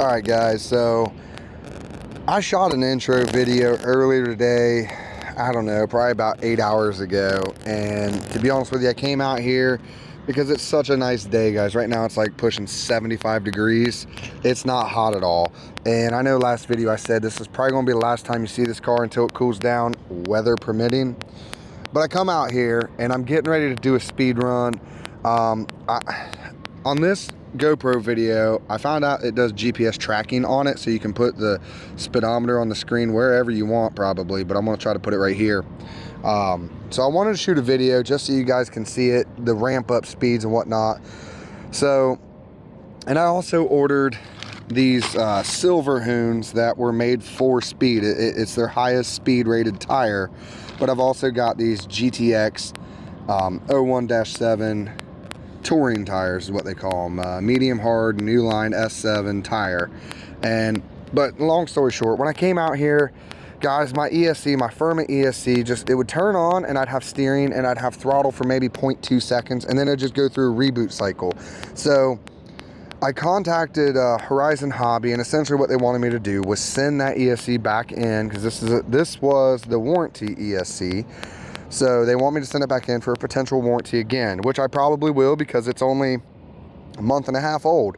Alright guys, so I shot an intro video earlier today, I don't know, probably about 8 hours ago, and to be honest with you, I came out here because it's such a nice day, guys. Right now it's like pushing 75 degrees. It's not hot at all, and I know last video I said this is probably going to be the last time you see this car until it cools down, weather permitting. But I come out here and I'm getting ready to do a speed run. On this GoPro video, I found out it does GPS tracking on it, so you can put the speedometer on the screen wherever you want probably, but I'm going to try to put it right here. So I wanted to shoot a video just so you guys can see it, the ramp up speeds and whatnot. So, and I also ordered these silver hoons that were made for speed. It's their highest speed rated tire, but I've also got these GTX 01-7 touring tires is what they call them, medium hard new line S7 tire. But long story short, when I came out here, guys, my ESC, my Arrma ESC, just it would turn on and I'd have steering and I'd have throttle for maybe 0.2 seconds, and then it'd just go through a reboot cycle. So I contacted Horizon Hobby, and essentially what they wanted me to do was send that ESC back in, because this was the warranty ESC. So they want me to send it back in for a potential warranty again, which I probably will because it's only a month and a half old.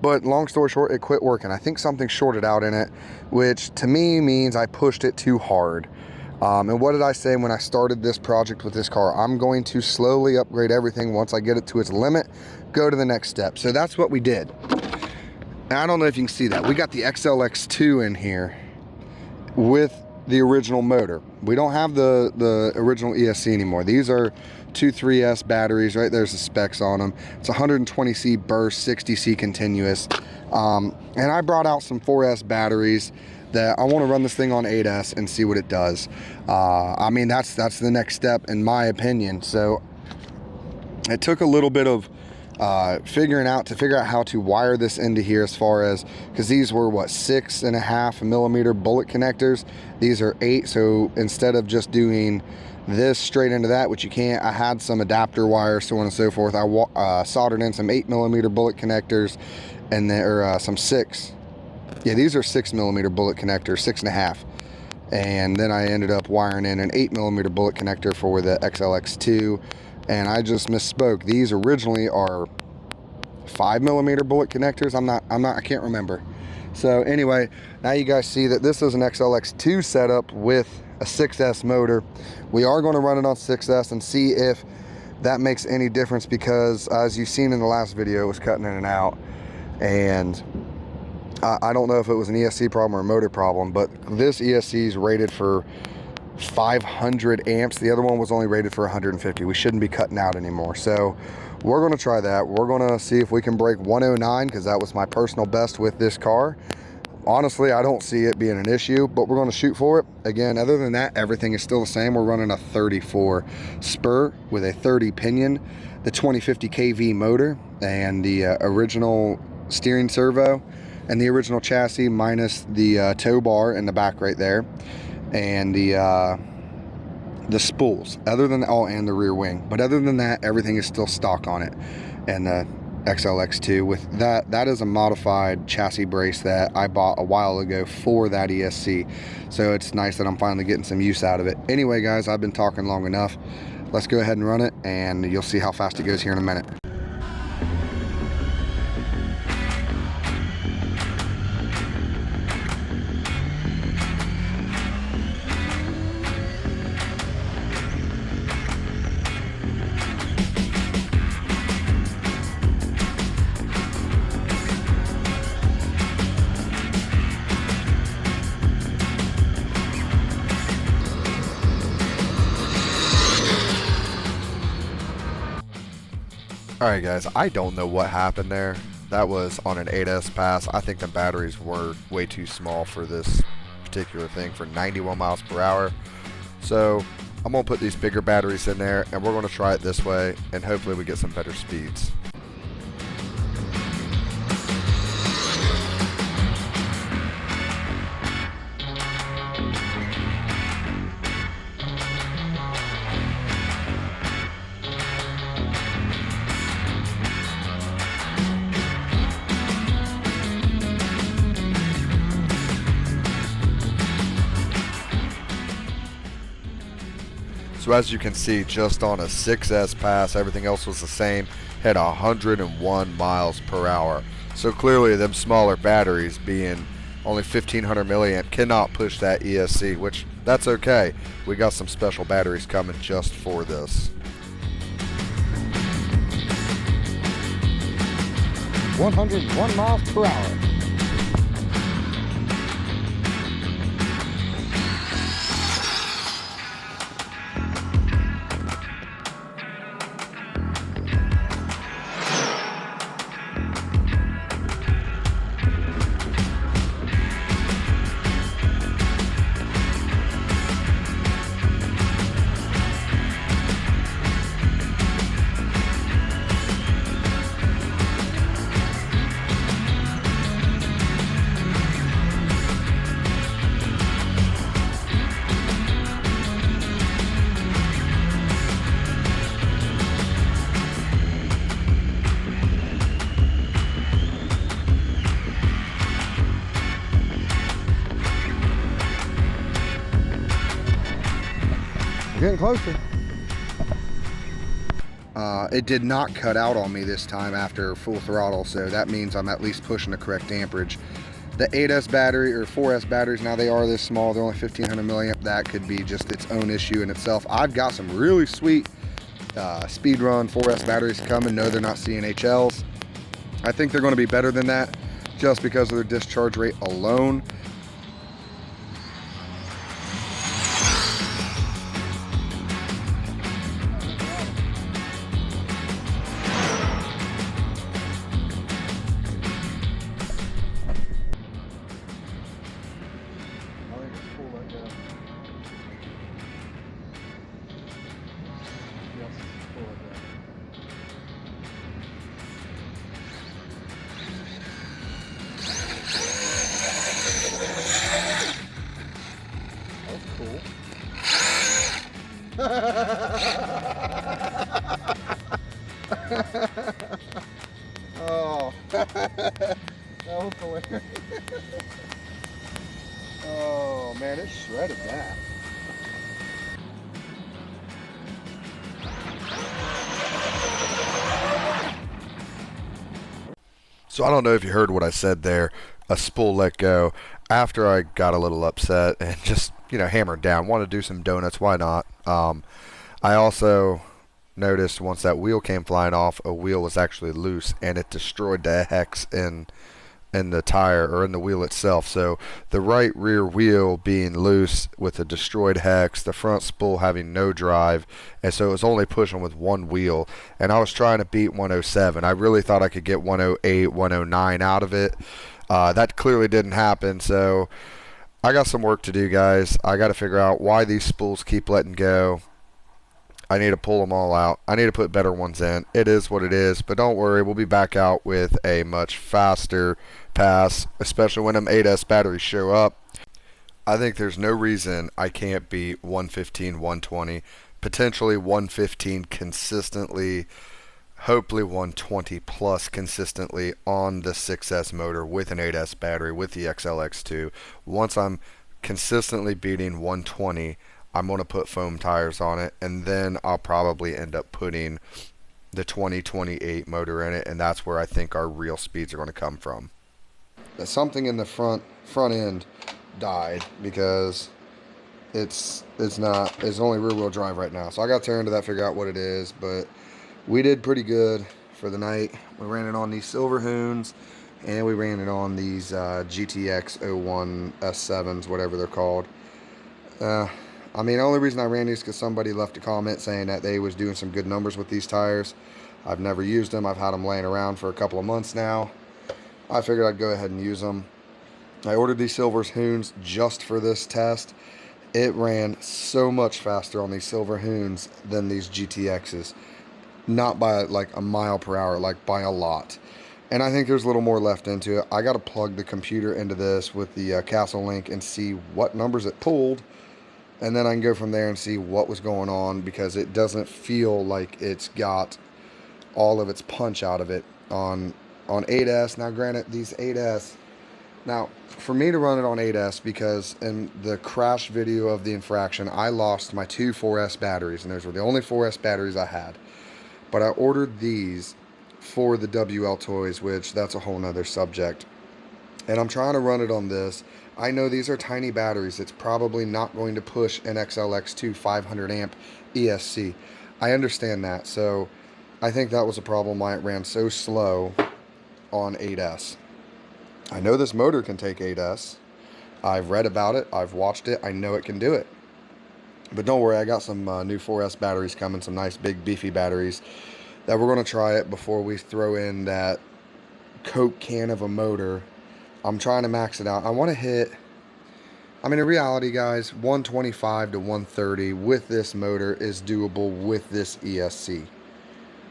But long story short, it quit working. I think something shorted out in it, which to me means I pushed it too hard. And what did I say when I started this project with this car? I'm going to slowly upgrade everything. Once I get it to its limit, go to the next step. So that's what we did. And I don't know if you can see that. We got the XLX2 in here with the original motor. We don't have the original ESC anymore. These are 3S batteries. Right there's the specs on them. It's 120C burst, 60C continuous, and I brought out some 4S batteries that I want to run this thing on 8S and see what it does. I mean, that's the next step in my opinion. So it took a little bit of figure out how to wire this into here, as far as, because these were what, 6.5 millimeter bullet connectors. These are 8, so instead of just doing this straight into that, which you can't, I had some adapter wires, so on and so forth. I soldered in some 8 millimeter bullet connectors, and there are some 6. Yeah, these are 6 millimeter bullet connectors, 6.5. And then I ended up wiring in an 8 millimeter bullet connector for the XLX2. And I just misspoke. These originally are 5 millimeter bullet connectors. I can't remember. So anyway, now you guys see that this is an XLX2 setup with a 6S motor. We are going to run it on 6S and see if that makes any difference, because as you've seen in the last video, it was cutting in and out. And I don't know if it was an ESC problem or a motor problem, but this ESC is rated for 500 amps. The other one was only rated for 150. We shouldn't be cutting out anymore. So we're going to try that. We're going to see if we can break 109, because that was my personal best with this car. Honestly, I don't see it being an issue, but we're going to shoot for it. Again, other than that, everything is still the same. We're running a 34 spur with a 30 pinion, the 2050 kV motor, and the original steering servo, and the original chassis minus the tow bar in the back right there, and the spools, and the rear wing. But other than that, everything is still stock on it. And the XLX2, with that is a modified chassis brace that I bought a while ago for that ESC. So it's nice that I'm finally getting some use out of it. Anyway guys, I've been talking long enough. Let's go ahead and run it, and you'll see how fast it goes here in a minute. Alright guys, I don't know what happened there. That was on an 8S pass. I think the batteries were way too small for this particular thing, for 91 miles per hour. So I'm going to put these bigger batteries in there, and we're going to try it this way, and hopefully we get some better speeds. So as you can see, just on a 6S pass, everything else was the same, had 101 miles per hour. So clearly them smaller batteries, being only 1500 milliamp, cannot push that ESC, which that's okay. We got some special batteries coming just for this. 101 miles per hour. Getting closer. It did not cut out on me this time after full throttle, so that means I'm at least pushing the correct amperage. The 8S battery or 4S batteries, now they are this small, they're only 1500 milliamp. That could be just its own issue in itself. I've got some really sweet speed run 4S batteries coming. No, they're not CNHLs. I think they're going to be better than that just because of their discharge rate alone. Oh, that was hilarious. Oh man, it shredded that. So I don't know if you heard what I said there. A spool let go after I got a little upset and just, hammered down. Want to do some donuts, why not? I also noticed once that wheel came flying off, a wheel was actually loose and it destroyed the hex in the tire or in the wheel itself. So the right rear wheel being loose with a destroyed hex, the front spool having no drive, and so it was only pushing with one wheel, and I was trying to beat 107. I really thought I could get 108, 109 out of it. That clearly didn't happen, so I got some work to do, guys. I got to figure out why these spools keep letting go. I need to pull them all out. I need to put better ones in. It is what it is, but don't worry, we'll be back out with a much faster pass, especially when them 8S batteries show up. I think there's no reason I can't beat 115, 120, potentially 115 consistently, hopefully 120 plus consistently on the 6S motor with an 8S battery with the XLX2. Once I'm consistently beating 120, I'm going to put foam tires on it, and then I'll probably end up putting the 2028 motor in it, and that's where I think our real speeds are going to come from. Something in the front end died because it's only rear wheel drive right now. So I got to tear into that, figure out what it is, but we did pretty good for the night. We ran it on these Silver Hoons, and we ran it on these GTX01 S7s, whatever they're called. I mean, the only reason I ran these is because somebody left a comment saying that they was doing some good numbers with these tires. I've never used them. I've had them laying around for a couple of months now. I figured I'd go ahead and use them. I ordered these Silver Hoons just for this test. It ran so much faster on these Silver Hoons than these GTXs. Not by like a mile per hour, like by a lot. And I think there's a little more left into it. I got to plug the computer into this with the Castle Link and see what numbers it pulled. And then I can go from there and see what was going on, because it doesn't feel like it's got all of its punch out of it on 8S. Now granted, these 8S, Now, for me to run it on 8S, because in the crash video of the infraction, I lost my two 4S batteries, and those were the only 4S batteries I had. But I ordered these for the WL toys, which that's a whole nother subject. And I'm trying to run it on this. I know these are tiny batteries. It's probably not going to push an XLX2 500 amp ESC. I understand that. So I think that was a problem why it ran so slow on 8S. I know this motor can take 8S. I've read about it. I've watched it. I know it can do it. But don't worry, I got some new 4S batteries coming, some nice big beefy batteries that we're going to try it before we throw in that Coke can of a motor. I'm trying to max it out. I want to hit, I mean, in reality, guys, 125 to 130 with this motor is doable with this ESC.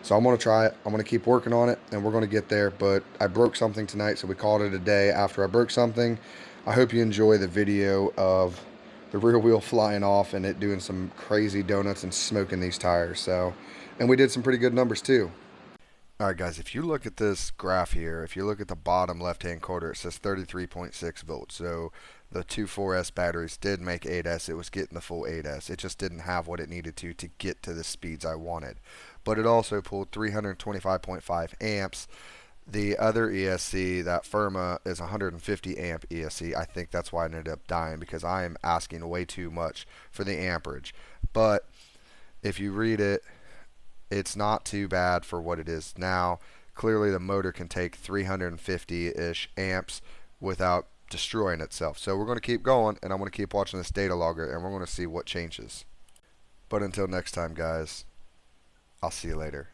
So I'm going to try it. I'm going to keep working on it, and we're going to get there. But I broke something tonight, so we called it a day after I broke something. I hope you enjoy the video of the rear wheel flying off and it doing some crazy donuts and smoking these tires. So, and we did some pretty good numbers too. Alright guys, if you look at this graph here, if you look at the bottom left hand corner, it says 33.6 volts. So the two 4S batteries did make 8S. It was getting the full 8S. It just didn't have what it needed to get to the speeds I wanted. But it also pulled 325.5 amps. The other ESC, that Arrma, is 150 amp ESC. I think that's why I ended up dying, because I am asking way too much for the amperage. But if you read it, it's not too bad for what it is now. Clearly the motor can take 350-ish amps without destroying itself. So we're going to keep going, and I'm going to keep watching this data logger, and we're going to see what changes. But until next time, guys, I'll see you later.